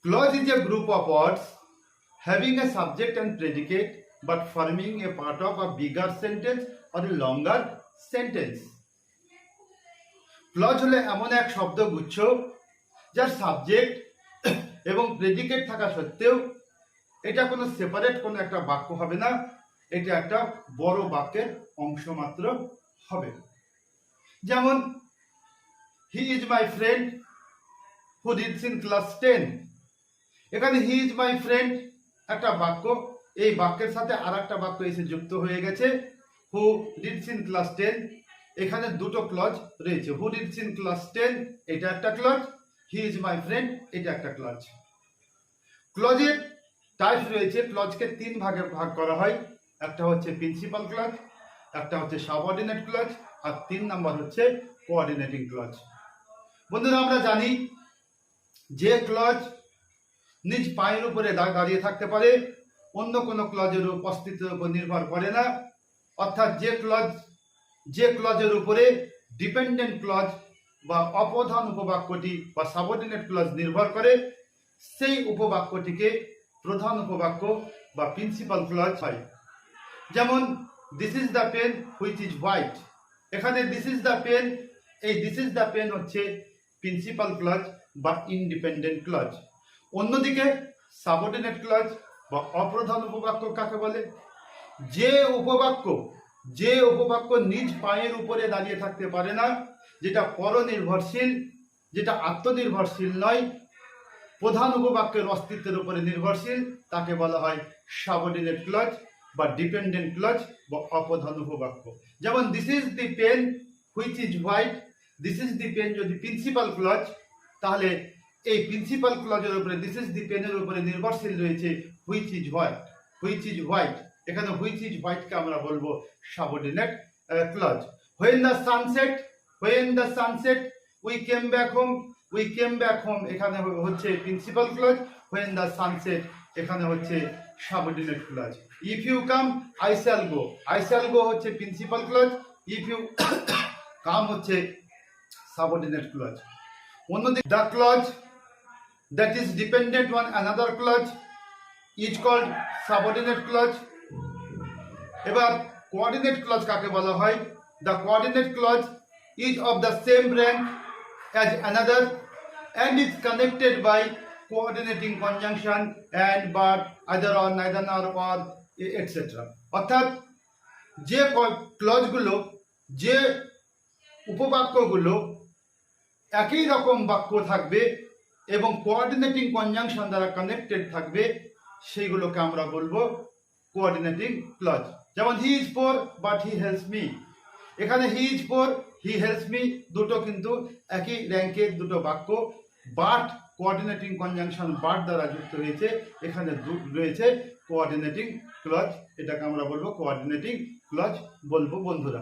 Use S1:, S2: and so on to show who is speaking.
S1: Clause is a group of words having a subject and predicate but forming a part of a bigger sentence or a longer sentence. Clause হলো এমন এক শব্দগুচ্ছ যার subject এবং predicate থাকা সত্ত্বেও এটা কোনো সেপারেট কোনো একটা বাক্য হবে না, এটা একটা বড় বাক্যের অংশ মাত্র হবে। যেমন he is my friend who reads in class 10। এখানে হি ইজ মাই ফ্রেন্ড একটা বাক্য, এই বাক্যের সাথে আর একটা বাক্য এসে যুক্ত হয়ে গেছে হু রিডস ইন ক্লাস 10। এখানে দুটো ক্লজ রয়েছে, হু রিডস ইন ক্লাস 10 এটা একটা clause, he is my friend এটা একটা ক্লজ। ক্লজের টাইপ রয়েছে, ক্লজকে তিন ভাগে ভাগ করা হয়, একটা হচ্ছে প্রিন্সিপাল ক্লজ, একটা হচ্ছে সাবঅর্ডিনেট ক্লজ, আর 3 নাম্বার হচ্ছে কোঅর্ডিনেটিং ক্লজ। বন্ধুরা আমরা জানি যে ক্লজ নিজ পায়ের উপরে দাঁড়িয়ে থাকতে পারে, অন্য কোনো ক্লজের উপস্থিতির উপর নির্ভর করে না, অর্থাৎ যে ক্লজের উপরে ডিপেন্ডেন্ট ক্লজ বা অপ্রধান উপবাক্যটি বা সাবঅর্ডিনেট ক্লজ নির্ভর করে সেই উপবাক্যটিকে প্রধান উপবাক্য বা প্রিন্সিপাল ক্লজ হয়। যেমন this is the pen which is white, এখানে দিস ইজ দ্য পেন, এই দিস ইজ দ্য পেন হচ্ছে প্রিন্সিপাল ক্লজ বা ইন্ডিপেন্ডেন্ট ক্লজ। অন্যদিকে সাবঅর্ডিনেট ক্লজ বা অপ্রধান উপবাক্য কাকে বলে? যে উপবাক্য নিজ পায়ের উপরে দাঁড়িয়ে থাকতে পারে না, যেটা পরনির্ভরশীল, যেটা আত্মনির্ভরশীল নয়, প্রধান উপবাক্যের অস্তিত্বের উপরে নির্ভরশীল, তাকে বলা হয় সাবঅর্ডিনেট ক্লজ বা ডিপেন্ডেন্ট ক্লজ বা অপ্রধান উপবাক্য। যেমন this is the pen which is white, this is the pen যদি প্রিন্সিপাল ক্লজ, তাহলে এই প্রিন্সিপাল ক্লজের উপরে দিস ইজ দি পেনের উপরে নির্ভরশীল রয়েছে হুইচ ইজ হোয়াইট। এখানে হুইচ ইজ হোয়াইটকে আমরা বলবো subordinate clause. When the sunset we came back home এখানে হচ্ছে principal clause, when the sunset এখানে হচ্ছে subordinate clause. If you come I shall go হচ্ছে principal clause, if you come হচ্ছে সাবঅর্ডিনেট ক্লজ। অন্যদিকে the clause that is dependent on another clause is called subordinate clause। এবার coordinate clause কাকে বলা হয়? The coordinate clause is of the same rank as another and is connected by coordinating conjunction and but, either or, neither nor, or, etc. অর্থাৎ যে ক্লজগুলো, যে উপবাক্যগুলো একই রকম বাক্য থাকবে এবং কোঅর্ডিনেটিং কনজাংশন দ্বারা কানেক্টেড থাকবে, সেইগুলোকে আমরা বলবো কোঅর্ডিনেটিং ক্লজ। যেমন he is poor but he helps me, এখানে he is poor, he helps me দুটো কিন্তু একই র্যাঙ্কের দুটো বাক্য, বাট কোঅর্ডিনেটিং কনজাংশন বাট দ্বারা যুক্ত হয়েছে, এখানে রয়েছে কোঅর্ডিনেটিং ক্লজ, এটাকে আমরা বলবো কোঅর্ডিনেটিং ক্লজ বলবো বন্ধুরা।